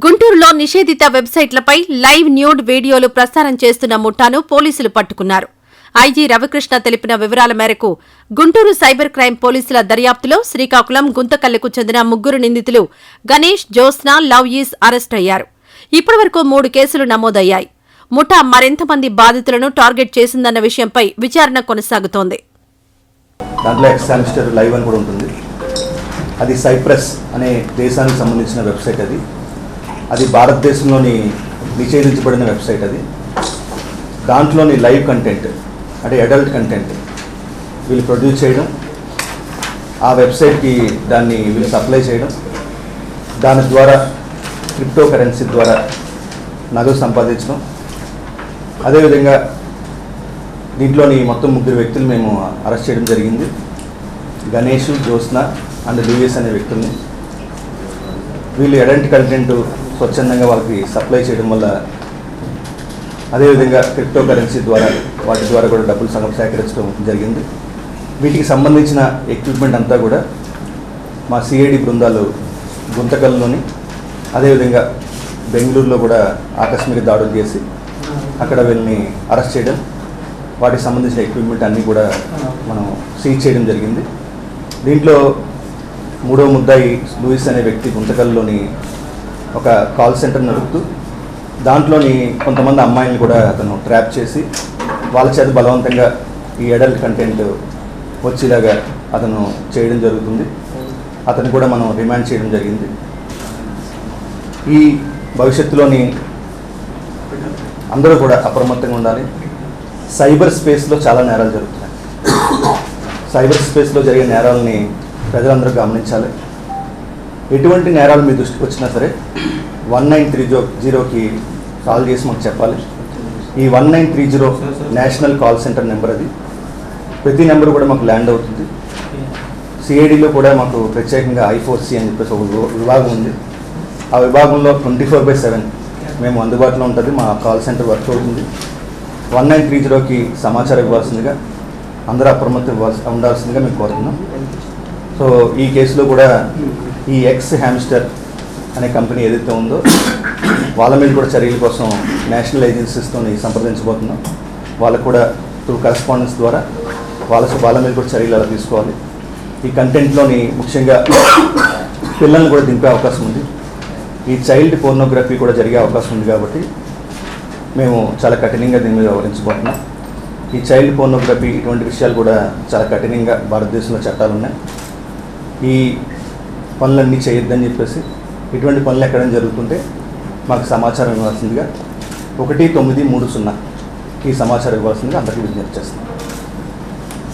గుంటూరులో నిషేధిత వెబ్సైట్లపై live nude వీడియోలు ప్రసారం చేస్తున్న ముఠాను పోలీసులు పట్టుకున్నారు. ఐజీ రవికృష్ణ తెలిపిన వివరాల మేరకు గుంటూరు సైబర్ క్రైమ్ పోలీసుల దర్యాప్తులో శ్రీకాకుళం, గుంతకల్లుకు చెందిన 3 నిందితులు గణేష్, జ్యోత్స్న, లవ్యీస్ అరెస్ట్ అయ్యారు. ఇప్పటివరకు 3 కేసులు నమోదయ్యాయి. ముఠా మరింతమంది బాధితులను టార్గెట్ చేసిందన్న విషయంపై విచారణ కొనసాగుతోంది. దాంట్లో ఎక్స్టామిస్టర్ లైవ్ అని కూడా ఉంటుంది. అది సైప్రస్ అనే దేశానికి సంబంధించిన వెబ్సైట్. అది భారతదేశంలోని నిషేధించబడిన వెబ్సైట్. దాంట్లోని లైవ్ కంటెంట్ అంటే అడల్ట్ కంటెంట్ వీళ్ళు ప్రొడ్యూస్ చేయడం, ఆ వెబ్సైట్కి దాన్ని వీళ్ళు సప్లై చేయడం, దాని ద్వారా క్రిప్టో కరెన్సీ ద్వారా నగదు సంపాదించడం. అదేవిధంగా దీంట్లోని మొత్తం 3 వ్యక్తులు మేము అరెస్ట్ చేయడం జరిగింది. గణేష్, జ్యోత్స్న అండ్ లూయిస్ అనే వ్యక్తుల్ని. వీళ్ళు అడల్ట్ కంటెంట్ స్వచ్ఛందంగా వాళ్ళకి సప్లై చేయడం వల్ల, అదేవిధంగా క్రిప్టో కరెన్సీ ద్వారా వాటి ద్వారా కూడా డబ్బులు సేకరించడం జరిగింది. వీటికి సంబంధించిన ఎక్విప్మెంట్ అంతా కూడా మా సిఐడి బృందాలు గుంతకల్లులోని, అదేవిధంగా బెంగళూరులో కూడా ఆకస్మిక దాడులు చేసి అక్కడ వీళ్ళని అరెస్ట్ చేయడం, వాటికి సంబంధించిన ఎక్విప్మెంట్ అన్నీ కూడా మనం సీజ్ చేయడం జరిగింది. దీంట్లో 3వ ముద్దాయి లూయిస్ అనే వ్యక్తి గుంతకల్లులోని ఒక కాల్ సెంటర్ నడుపుతూ దాంట్లోని కొంతమంది అమ్మాయిని కూడా అతను ట్రాప్ చేసి వాళ్ళ చేత బలవంతంగా ఈ అడల్ట్ కంటెంట్ వచ్చేలాగా అతను చేయడం జరుగుతుంది. అతను కూడా మనం రిమాండ్ చేయడం జరిగింది. ఈ భవిష్యత్తులోని అందరూ కూడా అప్రమత్తంగా ఉండాలి. సైబర్ స్పేస్లో చాలా నేరాలు జరుగుతున్నాయి. సైబర్ స్పేస్లో జరిగే నేరాలని ప్రజలందరూ గమనించాలి. ఎటువంటి నేరాలు మీ దృష్టికి వచ్చినా సరే 1930కి కాల్ చేసి మాకు చెప్పాలి. ఈ 1930 నేషనల్ కాల్ సెంటర్ నెంబర్. అది ప్రతి నెంబర్ కూడా మాకు ల్యాండ్ అవుతుంది. సిఐడిలో కూడా మాకు ప్రత్యేకంగా I4C అని చెప్పేసి ఒక విభాగం ఉంది. ఆ విభాగంలో 24/7 మేము అందుబాటులో ఉంటుంది. మా కాల్ సెంటర్ వర్క్ అవుతుంది. 1930కి సమాచారం ఇవ్వాల్సిందిగా, అందరూ ఉండాల్సిందిగా మేము కోరుతున్నాం. సో ఈ కేసులో కూడా ఈ ఎక్స్ హ్యామ్స్టర్ అనే కంపెనీ ఏదైతే ఉందో వాళ్ళ మీద కూడా చర్యల కోసం నేషనల్ ఏజెన్సీస్తో సంప్రదించబోతున్నాం. వాళ్ళకు కూడా త్రూ కరెస్పాండెన్స్ ద్వారా వాళ్ళ మీద కూడా చర్యలు అలా తీసుకోవాలి. ఈ కంటెంట్లోని ముఖ్యంగా పిల్లల్ని కూడా దింపే అవకాశం ఉంది. ఈ చైల్డ్ పోర్నోగ్రఫీ కూడా జరిగే అవకాశం ఉంది. కాబట్టి మేము చాలా కఠినంగా దీని మీద వ్యవహరించబోతున్నాం. ఈ చైల్డ్ పోర్నోగ్రఫీ ఇటువంటి విషయాలు కూడా చాలా కఠినంగా భారతదేశంలో చట్టాలు ఉన్నాయి. ఈ పనులన్నీ చేయొద్దని చెప్పేసి, ఇటువంటి పనులు ఎక్కడైనా జరుగుతుంటే మాకు సమాచారం ఇవ్వాల్సిందిగా 1930 ఈ సమాచారం ఇవ్వాల్సిందిగా అందరికీ విజ్ఞప్తి చేస్తున్నాం.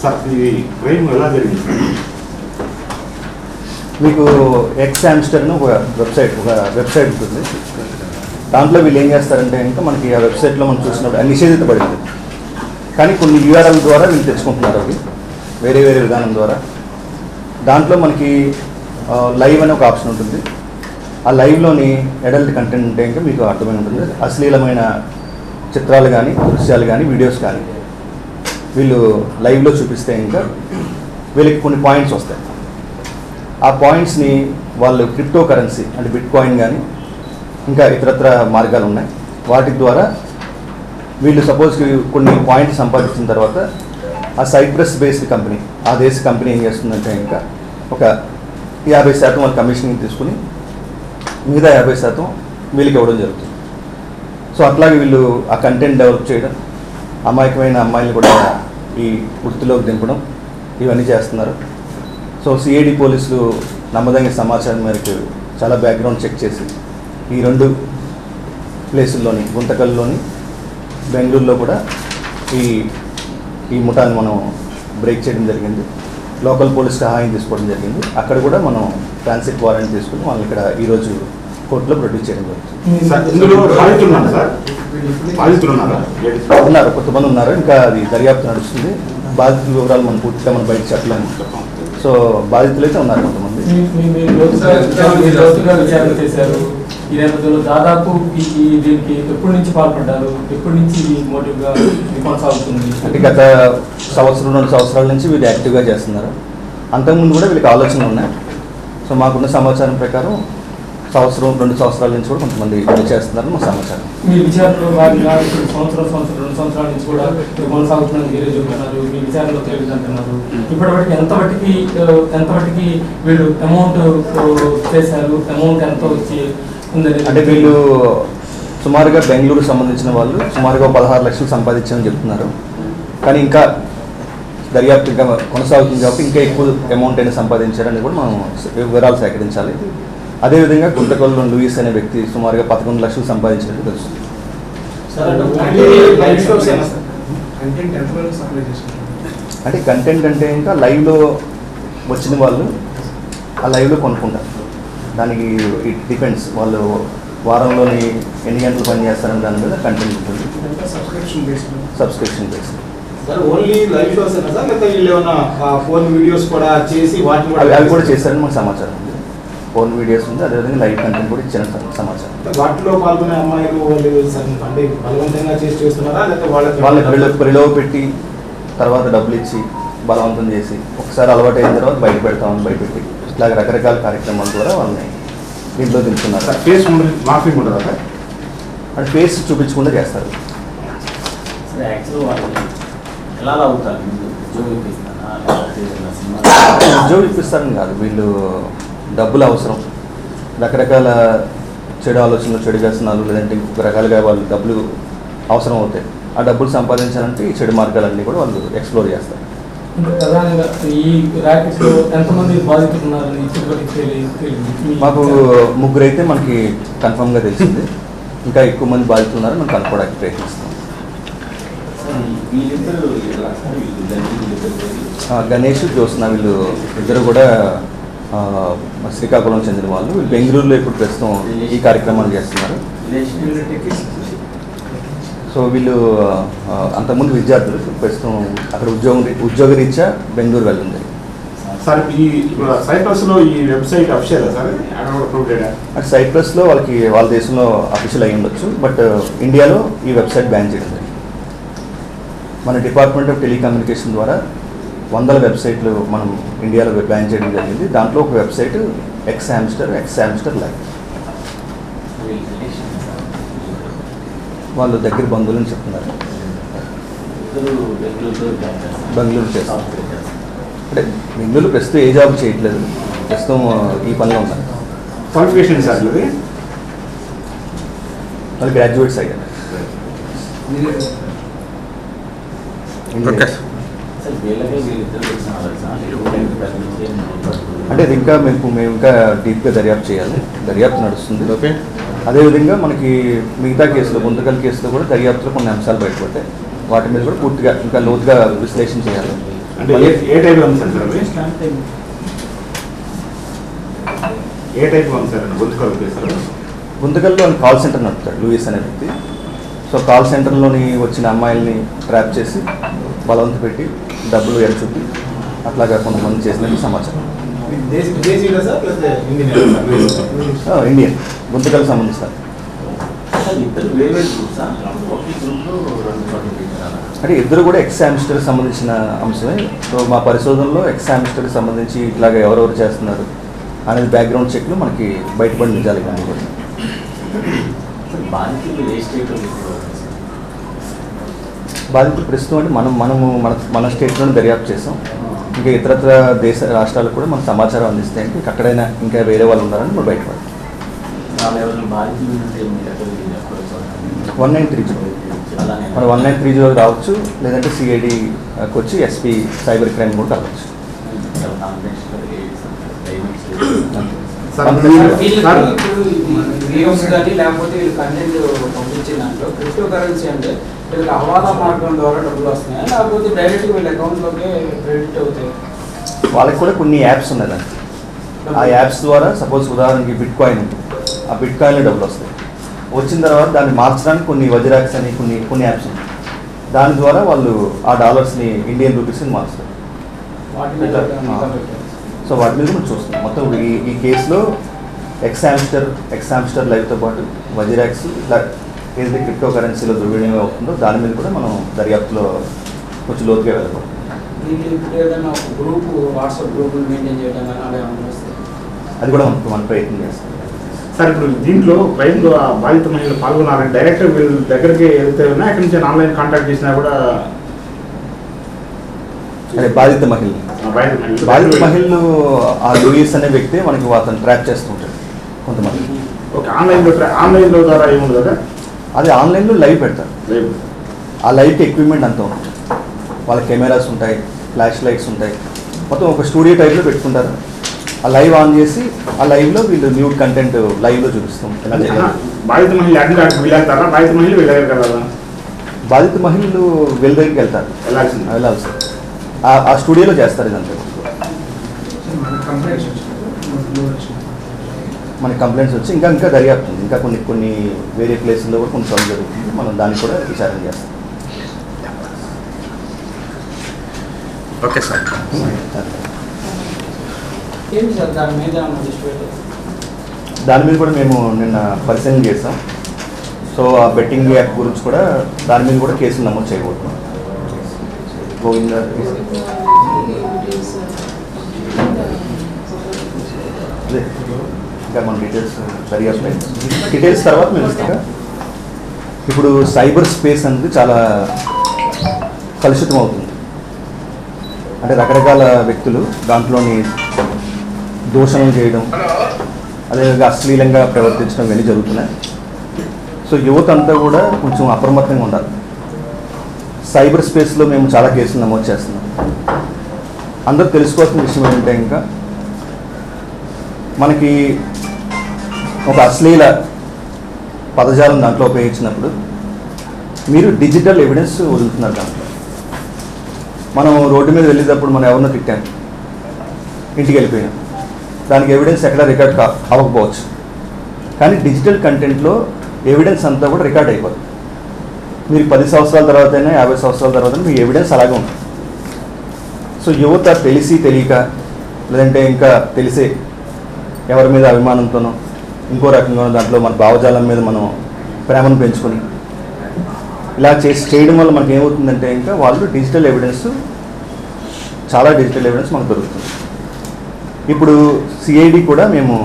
సార్, ఈ క్రైమ్ ఎలా జరిగింది? మీకు ఎక్స్ హ్యామ్స్టర్ ఒక వెబ్సైట్ ఉంటుంది. దాంట్లో వీళ్ళు ఏం చేస్తారంటే ఇంకా మనకి ఆ వెబ్సైట్లో మనం చూసినప్పుడు నిషేధించబడింది, కానీ కొన్ని URL ద్వారా వీళ్ళు తెచ్చుకుంటున్నారు. అవి వేరే విధానం ద్వారా. దాంట్లో మనకి లైవ్ అనే ఒక ఆప్షన్ ఉంటుంది. ఆ లైవ్లోని అడల్ట్ కంటెంట్ ఉంటే ఇంకా మీకు అర్థమై ఉంటుంది. అశ్లీలమైన చిత్రాలు కానీ, దృశ్యాలు కానీ, వీడియోస్ కానీ వీళ్ళు లైవ్లో చూపిస్తే ఇంకా వీళ్ళకి కొన్ని పాయింట్స్ వస్తాయి. ఆ పాయింట్స్ని వాళ్ళు క్రిప్టో కరెన్సీ అంటే బిట్కాయిన్ కానీ ఇంకా ఇతరత్ర మార్గాలు ఉన్నాయి. వాటి ద్వారా వీళ్ళు సపోజ్కి కొన్ని పాయింట్స్ సంపాదించిన తర్వాత ఆ సైప్రస్ బేస్డ్ కంపెనీ, ఆ దేశ కంపెనీ ఏం చేస్తుందంటే ఇంకా ఒక 50% వాళ్ళ కమిషన్ తీసుకుని మిగతా 50% వీళ్ళకి ఇవ్వడం జరుగుతుంది. సో అట్లాగే వీళ్ళు ఆ కంటెంట్ డెవలప్ చేయడం, అమాయకమైన అమ్మాయిలు కూడా ఈ వృత్తిలోకి దింపడం, ఇవన్నీ చేస్తున్నారు. సో సిఐడి పోలీసులు నమ్మదగిన సమాచారం మేరకు చాలా బ్యాక్గ్రౌండ్ చెక్ చేసి ఈ 2 ప్లేసుల్లోని, గుంతకల్లులోని, బెంగళూరులో కూడా ఈ ముఠాన్ని మనం బ్రేక్ చేయడం జరిగింది. లోకల్ పోలీస్ సహాయం తీసుకోవడం జరిగింది. అక్కడ కూడా మనం ట్రాన్సిట్ వారెంట్ తీసుకుని వాళ్ళని ఇక్కడ ఈరోజు కోర్టులో ప్రొడ్యూస్ చేయడం జరుగుతుంది. ఉన్నారు, కొంతమంది ఉన్నారు. ఇంకా అది దర్యాప్తు నడుస్తుంది. బాధితుల వివరాలు మనం పూర్తిగా మనం బయట చెప్పలేము. సో బాధితులు అయితే ఉన్నారు కొంతమంది. ఈ నేపథ్యంలో దాదాపు దీనికి ఎప్పటి నుంచి పాల్పడ్డారు, ఎప్పటి నుంచి మోటివ్గా కొనసాగుతుంది? అంటే గత 1-2 సంవత్సరాల నుంచి వీళ్ళు యాక్టివ్గా చేస్తున్నారు. అంతకుముందు కూడా వీళ్ళకి ఆలోచనలు ఉన్నాయి. సో మాకున్న సమాచారం ప్రకారం సంవత్సరం 2 సంవత్సరాల నుంచి కూడా కొంతమంది పని చేస్తున్నారని మా సమాచారం. మీ విచారణలో భాగంగా ఇప్పుడు సంవత్సరం 2 సంవత్సరాల నుంచి కూడా కొనసాగుతున్నది మీరే చెబుతున్నారు, మీ విచారణలో తేలిందంటున్నారు. ఇప్పటివరకు ఎంతవరకు వీళ్ళు అమౌంట్ చేశారు, అమౌంట్ ఎంత వచ్చి ఉందని? అంటే వీళ్ళు సుమారుగా బెంగళూరు సంబంధించిన వాళ్ళు సుమారుగా 16 లక్షలు సంపాదించామని చెప్తున్నారు. కానీ ఇంకా దర్యాప్తు ఇంకా కొనసాగుతుంది కాబట్టి ఇంకా ఎక్కువ అమౌంట్ అయినా సంపాదించారని కూడా మనం వివరాలు సేకరించాలి. అదేవిధంగా గుంతకల్లో లూయిస్ అనే వ్యక్తి సుమారుగా 11 లక్షలు సంపాదించినట్టు తెలుస్తుంది. అంటే కంటెంట్ అంటే ఇంకా లైవ్లో వచ్చిన వాళ్ళు ఆ లైవ్లో కొనుక్కుంటారు. దానికి ఇట్ డిపెండ్స్, వాళ్ళు వారంలోని ఎన్ని గంటలు పని చేస్తారని దాని మీద కంటెంట్ ఉంటుంది. Subscription based. Only live shows sir, లేకపోతే వీళ్ళు ఏమైనా ఫోన్ వీడియోస్ కూడా చేసి వాటిని అవి కూడా చేస్తారని మనకు సమాచారం ఉంది. ఫోన్ వీడియోస్ ఉంది, అదేవిధంగా లైవ్ కంటెంట్ కూడా ఇచ్చిన సమాచారం. వాటిలో పాల్గొనే అమ్మాయిలు వాళ్ళు అంటే బలవంతంగా చేస్తున్నారా, లేకపోతే వాళ్ళకి ప్రలోభ పెట్టి తర్వాత డబ్బులు ఇచ్చి బలవంతం చేసి ఒకసారి అలవాటు అయిన తర్వాత బయట పెడతామని భయపెట్టి ఇట్లా రకరకాల కార్యక్రమాల ద్వారా వాళ్ళని దీంట్లో దించుతున్నారు. ఫేస్ మార్ఫింగ్ ఉంటుందా సార్? అంటే ఫేస్ చూపించకుండా చేస్తారు. ఉద్యోగం ఇప్పిస్తారని కాదు, వీళ్ళు డబ్బులు అవసరం, రకరకాల చెడు ఆలోచనలు, చెడు వ్యసనాలు, లేదంటే ఇంకొక రకాలుగా వాళ్ళు డబ్బులు అవసరం అవుతాయి. ఆ డబ్బులు సంపాదించాలంటే ఈ చెడు మార్గాలన్నీ కూడా వాళ్ళు ఎక్స్ప్లోర్ చేస్తారు. ప్రధానంగా ఈ ర్యాకెట్లో ఎంతమంది బాధితులు ఉన్నారని మాకు 3 అయితే మనకి కన్ఫర్మ్గా తెలిసింది. ఇంకా ఎక్కువ మంది బాధితులు ఉన్నారని మనం కనుక్కోవడానికి ప్రయత్నిస్తాం. గణేష్, జ్యోత్స్న వీళ్ళు ఇద్దరు కూడా శ్రీకాకుళం చెందిన వాళ్ళు. వీళ్ళు బెంగళూరులో ఇప్పుడు ప్రస్తుతం ఈ కార్యక్రమాలు చేస్తున్నారు. సో వీళ్ళు అంతకుముందు విద్యార్థులు, ప్రస్తుతం అక్కడ ఉద్యోగరీత్యా బెంగళూరు వెళ్ళింది. సార్ ఈ సైప్రస్లో ఈ వెబ్సైట్ అఫిషియల్ సార్? అంటే సైప్రస్లో వాళ్ళ దేశంలో అఫీషియల్ అయి ఉండొచ్చు, బట్ ఇండియాలో ఈ వెబ్సైట్ బ్యాన్ చేయడం జరిగింది. మన డిపార్ట్మెంట్ ఆఫ్ టెలికమ్యూనికేషన్ ద్వారా 100 వెబ్సైట్లు మనం ఇండియాలో బ్యాన్ చేయడం జరిగింది. దాంట్లో ఒక వెబ్సైట్ ఎక్స్ హామ్స్టర్ లైవ్. వాళ్ళు దగ్గర బంధువులని చెప్తున్నారు. బెంగళూరు చేస్తారు. అంటే బెంగళూరు ప్రస్తుతం ఏ జాబ్ చేయట్లేదు, ప్రస్తుతం ఈ పనిలో ఉన్నారు. క్వాలిఫికేషన్ సార్ వాళ్ళు గ్రాడ్యుయేట్స్ అయ్యారు. అంటే ఇది ఇంకా మేము ఇంకా డీప్గా దర్యాప్తు చేయాలి. దర్యాప్తు నడుస్తుంది. అదేవిధంగా మనకి మిగతా కేసులో, గుంతకల్ కేసులో కూడా దర్యాప్తులో కొన్ని అంశాలు బయటపడతాయి. వాటి మీద కూడా పూర్తిగా ఇంకా లోతుగా విశ్లేషణ చేయాలి. అంటే ఏ టైప్లో ఉంది సార్? ఏ టైప్లో ఉంది సార్ గుంతకల్ కేసు? గుంతకల్లో కాల్ సెంటర్ నడుపుతాడు లూయిస్ అనే వ్యక్తి. సో కాల్ సెంటర్లోని వచ్చిన అమ్మాయిల్ని ట్రాప్ చేసి బలవంత పెట్టి డబ్బులు ఎరచూపి అట్లాగా కొంతమంది చేసినట్టు సమాచారం. ఇండియన్ గుంతకల్ సంబంధిస్తారు. అంటే ఇద్దరు కూడా ఎక్స్ హామ్స్టర్కి సంబంధించిన అంశమే. సో మా పరిశోధనలో ఎక్స్ హామ్స్టర్కి సంబంధించి ఇట్లాగా ఎవరెవరు చేస్తున్నారు అనేది బ్యాక్గ్రౌండ్ చెక్లు మనకి బయటపడి నిజాలు కానీ కూడా. బాధితులు ప్రస్తుతం అంటే మన స్టేట్లోనే దర్యాప్తు చేస్తాం. ఇంకా ఇతరత్ర దేశ రాష్ట్రాలకు కూడా మన సమాచారం అందిస్తే అంటే ఎక్కడైనా ఇంకా వేరే వాళ్ళు ఉన్నారని మనం బయటపడతాం. 1930 మన 1930 రావచ్చు, లేదంటే సిఐడికి వచ్చి ఎస్పీ సైబర్ క్రైమ్ కూడా రావచ్చు. లేకపోతే వీళ్ళు కంటెంట్ పంపించిన దాంట్లో క్రిప్టో కరెన్సీ అంటే వీళ్ళకి హవాలా మార్గం ద్వారా డబ్బులు వస్తున్నాయి, లేకపోతే డైరెక్ట్గా వీళ్ళ అకౌంట్లోకి క్రెడిట్ అవుతాయి? వాళ్ళకి కూడా కొన్ని యాప్స్ ఉన్నాయి దానికి. ఆ యాప్స్ ద్వారా సపోజ్ ఉదాహరణకి బిట్ కాయిన్ ఉంటుంది, ఆ బిట్ కాయిన్లో డబ్బులు వస్తాయి. వచ్చిన తర్వాత దాన్ని మార్చడానికి కొన్ని వజ్రాక్స్ అని కొన్ని యాప్స్ ఉన్నాయి. దాని ద్వారా వాళ్ళు ఆ డాలర్స్ని ఇండియన్ రూపీస్ని మారుస్తారు. సో వాటి మీద మనం చూస్తున్నాం. మొత్తం ఈ కేసులో ఎక్స్ హామ్స్టర్ లైవ్తో పాటు వజ్రాక్స్ ఇట్లా ఏదైతే క్రిప్టో కరెన్సీలో దుర్వినియోగం అవుతుందో దాని మీద కూడా మనం దర్యాప్తులో కొంచెం లోతుగా వెళ్ళకూడదు. వాట్సాప్ గ్రూపులు మెయింటైన్ చేయడం అది కూడా మనం ప్రయత్నం చేస్తాం. సార్ ఇప్పుడు దీంట్లో క్రైమ్లో ఆ బాధిత మహిళలు పాల్గొన్నారని డైరెక్ట్ వీళ్ళ దగ్గరికి వెళ్తే అక్కడి నుంచి ఆన్లైన్ కాంటాక్ట్ చేసినా కూడా అదే బాధిత మహిళలు బాధిత మహిళలు ఆ లూయిస్ అనే వ్యక్తి మనకి అతను ట్రాక్ చేస్తుంటాడు కొంతమంది. ఓకే, ఆన్లైన్లో ద్వారా ఏముంది కదా, అది ఆన్లైన్లో లైవ్ పెడతారు. ఆ లైవ్కి ఎక్విప్మెంట్ అంతా ఉంటుంది. వాళ్ళ కెమెరాస్ ఉంటాయి, ఫ్లాష్ లైట్స్ ఉంటాయి, మొత్తం ఒక స్టూడియో టైప్లో పెట్టుకుంటారు. ఆ లైవ్ ఆన్ చేసి ఆ లైవ్లో వీళ్ళు న్యూడ్ కంటెంట్ లైవ్లో చూపిస్తాం. బాధిత మహిళలు వెళ్తారా, బాధిత మహిళలు వీళ్ళ దగ్గరికి వెళ్ళాలా? బాధిత మహిళలు వీళ్ళ దగ్గరికి వెళ్తారు, వెళ్ళాల్సి ఆ స్టూడియోలో చేస్తారు. ఇదంతా మనకి కంప్లైంట్స్ వచ్చి ఇంకా దర్యాప్తుంది. ఇంకా కొన్ని వేరే ప్లేసుల్లో కూడా కొన్ని సాల్వ్ జరుగుతుంది. మనం దాన్ని కూడా విచారణ చేస్తాం. Okay sir. ఏంటి సార్ దాని మీద డిస్ట్రిబ్యూట్ దాని మీద కూడా మేము నిన్న పరిశీలన చేస్తాం. సో ఆ బెట్టింగ్ యాప్ గురించి కూడా దాని మీద కూడా కేసులు నమోదు చేయబోతున్నాం. గోవింద ఇంకా మన డీటెయిల్స్ తర్వాత మేము ఇస్తాం. ఇప్పుడు సైబర్ స్పేస్ అనేది చాలా కలుషితం అవుతుంది. అంటే రకరకాల వ్యక్తులు దాంట్లోని దూషణలు చేయడం, అదేవిధంగా అశ్లీలంగా ప్రవర్తించడం ఇవన్నీ జరుగుతున్నాయి. సో యువత అంతా కూడా కొంచెం అప్రమత్తంగా ఉండాలి. సైబర్ స్పేస్లో మేము చాలా కేసులు నమోదు చేస్తున్నాం. అందరూ తెలుసుకోవాల్సిన విషయం ఏంటంటే, ఇంకా మనకి ఒక అశ్లీల పదజాలం దాంట్లో ఉపయోగించినప్పుడు మీరు డిజిటల్ ఎవిడెన్స్ వదులుతున్నారు. దాంట్లో మనం రోడ్డు మీద వెళ్ళేటప్పుడు మనం ఎవరినో తిట్టాం, ఇంటికి వెళ్ళిపోయాం, దానికి ఎవిడెన్స్ ఎక్కడ రికార్డ్ అవ్వకపోవచ్చు. కానీ డిజిటల్ కంటెంట్లో ఎవిడెన్స్ అంతా కూడా రికార్డ్ అయిపోతుంది. మీరు 10 సంవత్సరాల తర్వాత అయినా 50 సంవత్సరాల తర్వాత మీ ఎవిడెన్స్ అలాగే ఉంటుంది. సో యువత తెలిసి తెలియక, లేదంటే ఇంకా తెలిసే ఎవరి మీద అభిమానంతోనో ఇంకో రకంగానో దాంట్లో మన భావజాలం మీద మనం ప్రేమను పెంచుకొని ఇలా చేయడం వల్ల మనకి ఏమవుతుందంటే, ఇంకా వాళ్ళు డిజిటల్ ఎవిడెన్స్, చాలా డిజిటల్ ఎవిడెన్స్ మనకు దొరుకుతుంది. ఇప్పుడు సిఐడి కూడా మేము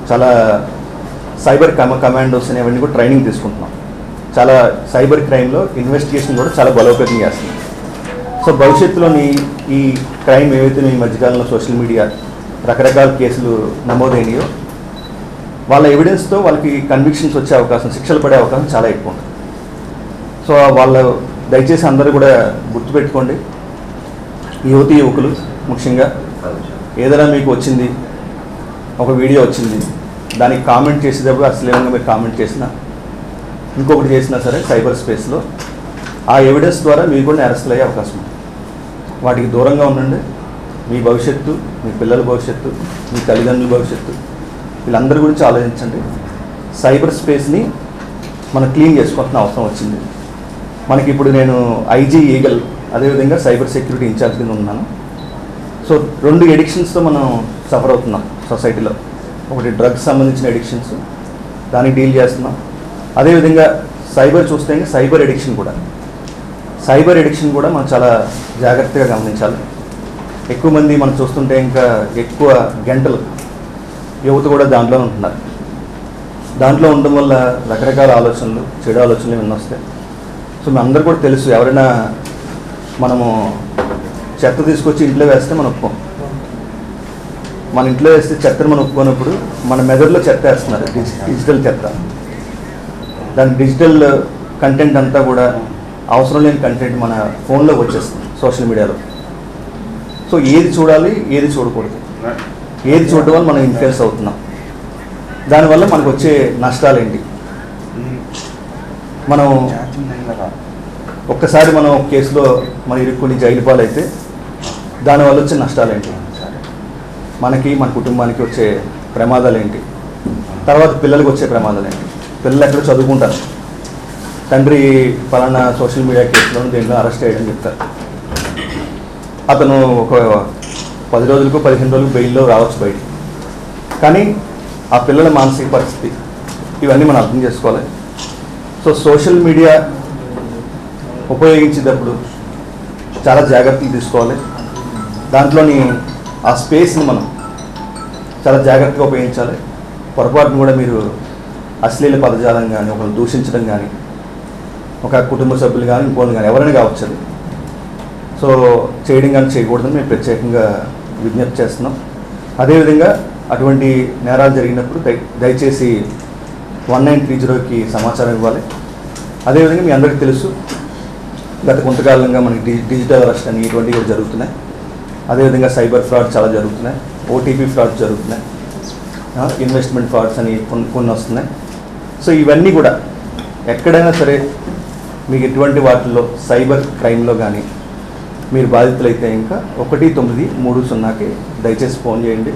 చాలా సైబర్ కమాండోస్ అనేవన్నీ కూడా ట్రైనింగ్ తీసుకుంటున్నాం. చాలా సైబర్ క్రైమ్లో ఇన్వెస్టిగేషన్ కూడా చాలా బలోపేతం చేస్తున్నాం. సో భవిష్యత్తులోని ఈ క్రైమ్ ఏవైతే ఈ మధ్యకాలంలో సోషల్ మీడియా రకరకాల కేసులు నమోదైనయో వాళ్ళ ఎవిడెన్స్తో వాళ్ళకి కన్విక్షన్స్ వచ్చే అవకాశం, శిక్షలు పడే అవకాశం చాలా ఎక్కువ ఉంటుంది. సో వాళ్ళు దయచేసి అందరూ కూడా గుర్తుపెట్టుకోండి. యువకులు ముఖ్యంగా ఏదైనా మీకు వచ్చింది, ఒక వీడియో వచ్చింది, దానికి కామెంట్ చేసేటప్పుడు అశ్లీలంగా మీరు కామెంట్ చేసినా, ఇంకొకటి చేసినా సరే సైబర్ స్పేస్లో ఆ ఎవిడెన్స్ ద్వారా మీరు కూడా నేరస్తులు అయ్యే అవకాశం ఉంది. వాటికి దూరంగా ఉండండి. మీ భవిష్యత్తు, మీ పిల్లల భవిష్యత్తు, మీ తల్లిదండ్రుల భవిష్యత్తు, వీళ్ళందరి గురించి ఆలోచించండి. సైబర్ స్పేస్ని మనం క్లీన్ చేసుకోవాల్సిన అవసరం వచ్చింది. మనకి ఇప్పుడు నేను ఐజీ ఈగల్, అదేవిధంగా సైబర్ సెక్యూరిటీ ఇన్ఛార్జ్ కింద ఉన్నాను. సో 2 ఎడిక్షన్స్తో మనం సఫర్ అవుతున్నాం సొసైటీలో. ఒకటి డ్రగ్స్ సంబంధించిన ఎడిక్షన్స్, దానికి డీల్ చేస్తున్నాం. అదేవిధంగా సైబర్ చూస్తే సైబర్ ఎడిక్షన్ కూడా మనం చాలా జాగ్రత్తగా గమనించాలి. ఎక్కువ మంది మనం చూస్తుంటే ఇంకా ఎక్కువ గంటలు యువత కూడా దాంట్లో ఉంటున్నారు. దాంట్లో ఉండడం వల్ల రకరకాల ఆలోచనలు, చెడు ఆలోచనలు ఇవన్నీ వస్తాయి. సో మీ అందరూ కూడా తెలుసు, ఎవరైనా మనము చెత్త తీసుకొచ్చి ఇంట్లో వేస్తే మనం ఒప్పుకోం. మన ఇంట్లో వేస్తే చెత్తను మనం ఒప్పుకోనప్పుడు మన మెదడులో చెత్త వేస్తున్నారు, డిజిటల్ చెత్త. దాని డిజిటల్ కంటెంట్ అంతా కూడా అవసరం లేని కంటెంట్ మన ఫోన్లోకి వచ్చేస్తుంది, సోషల్ మీడియాలో. సో ఏది చూడాలి, ఏది చూడకూడదు, ఏది చూడడం వల్ల మనం ఇన్ఫ్లుయెన్స్ అవుతున్నాం, దానివల్ల మనకు వచ్చే నష్టాలు ఏంటి. మనం ఒక్కసారి మనం కేసులో మన ఇరుక్కుని జైలు పాలైతే దానివల్ల వచ్చే నష్టాలు ఏంటి, మనకి మన కుటుంబానికి వచ్చే ప్రమాదాలు ఏంటి, తర్వాత పిల్లలకు వచ్చే ప్రమాదాలు ఏంటి. పిల్లలు ఎక్కడ చదువుకుంటారు, తండ్రి పలానా సోషల్ మీడియా కేసులో దేంట్లో అరెస్ట్ చేయడం చెప్తారు. అతను ఒక 10 రోజులకు 15 రోజులకు బెయిల్లో రావచ్చు బయట. కానీ ఆ పిల్లల మానసిక పరిస్థితి, ఇవన్నీ మనం అర్థం చేసుకోవాలి. సో సోషల్ మీడియా ఉపయోగించేటప్పుడు చాలా జాగ్రత్తలు తీసుకోవాలి. దాంట్లోని ఆ స్పేస్ని మనం చాలా జాగ్రత్తగా ఉపయోగించాలి. పొరపాటును కూడా మీరు అశ్లీల పదజాలం కానీ ఒకరు దూషించడం కానీ ఒక కుటుంబ సభ్యులు కానీ ఇంకోళ్ళు కానీ ఎవరైనా కావచ్చు అది సో చేయడం కానీ చేయకూడదని మేము ప్రత్యేకంగా విజ్ఞప్తి చేస్తున్నాం. అదేవిధంగా అటువంటి నేరాలు జరిగినప్పుడు దయచేసి 1930కి సమాచారం ఇవ్వాలి. అదేవిధంగా మీ అందరికీ తెలుసు గత కొంతకాలంగా మనకి డిజిటల్ అరెస్ట్ అని ఇటువంటివి కూడా జరుగుతున్నాయి. అదేవిధంగా సైబర్ ఫ్రాడ్ చాలా జరుగుతున్నాయి, ఓటీపీ ఫ్రాడ్స్ జరుగుతున్నాయి, ఇన్వెస్ట్మెంట్ ఫ్రాడ్స్ అని కొన్ని వస్తున్నాయి. సో ఇవన్నీ కూడా ఎక్కడైనా సరే మీకు ఎటువంటి వాటిల్లో సైబర్ క్రైమ్లో కానీ మీరు బాధితులైతే ఇంకా 1930కి దయచేసి ఫోన్ చేయండి.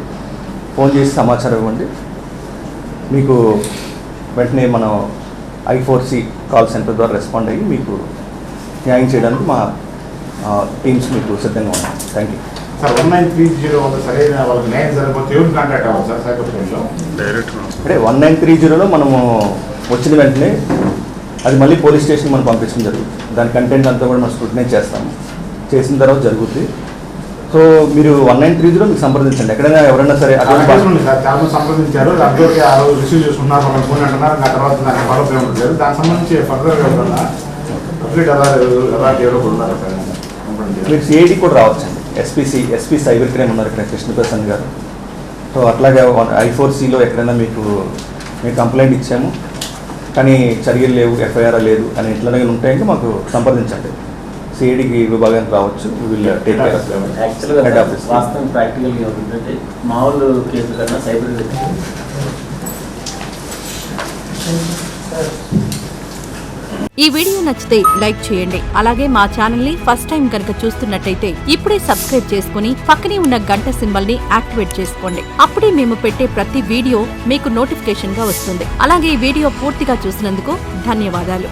ఫోన్ చేసి సమాచారం ఇవ్వండి. మీకు వెంటనే మనం I4C కాల్ సెంటర్ ద్వారా రెస్పాండ్ అయ్యి మీకు న్యాయం చేయడానికి మా టీమ్స్ మీకు సిద్ధంగా ఉన్నాయి. Thank you sir. 1930 వల్ల సరైన వాళ్ళకి న్యాయం జరగకపోతే ఎవరు కాంటాక్ట్ అవ్వాలి సార్ సైబర్ క్రైమ్లో? అంటే 1930లో మనము వచ్చిన వెంటనే అది మళ్ళీ పోలీస్ స్టేషన్ మనం పంపించడం జరుగుతుంది. దాని కంటెంట్ అంతా కూడా మనం స్క్రూటినైజ్ చేస్తాము. చేసిన తర్వాత జరుగుతుంది. సో మీరు 1930లో మీకు సంప్రదించండి. ఎక్కడైనా ఎవరైనా సరే సార్ చాలా మంది సంప్రదించారు, దాంతో ఆ రోజు రిసీవ్ చేసుకున్నారు, వాళ్ళని ఫోన్ అంటున్నారు, ఆ తర్వాత దాన్ని ఫాలో అప్ ఉండలేదు. దానికి సంబంధించి ఫర్దర్గా ఎవరన్నా కంప్లీట్ అలాంటి ఎవరో ఉన్నారు సార్? మీరు సిఐడి కూడా రావచ్చండి. ఎస్పీ సైబర్ క్రైమ్ ఉన్నారు ఇక్కడ కృష్ణప్రసన్న గారు. సో అట్లాగే I4Cలో ఎక్కడైనా మీకు కంప్లైంట్ ఇచ్చాము కానీ చర్యలు లేవు, ఎఫ్ఐఆర్ లేదు అని ఇట్లా ఉంటాయంటే మాకు సంప్రదించండి. సిఐడికి విభాగానికి రావచ్చు. Will take care of head office. వాస్తవం ప్రాక్టికల్గా ఉంటుందంటే మామూలు కేసుల కన్నా సైబర్ ఈ వీడియో నచ్చితే లైక్ చేయండి. అలాగే మా ఛానల్ ని ఫస్ట్ టైం కనుక చూస్తున్నట్టయితే ఇప్పుడే సబ్స్క్రైబ్ చేసుకుని పక్కనే ఉన్న గంట సింబల్ ని యాక్టివేట్ చేసుకోండి. అప్పుడే మేము పెట్టే ప్రతి వీడియో మీకు నోటిఫికేషన్ గా వస్తుంది. అలాగే ఈ వీడియో పూర్తిగా చూసినందుకు ధన్యవాదాలు.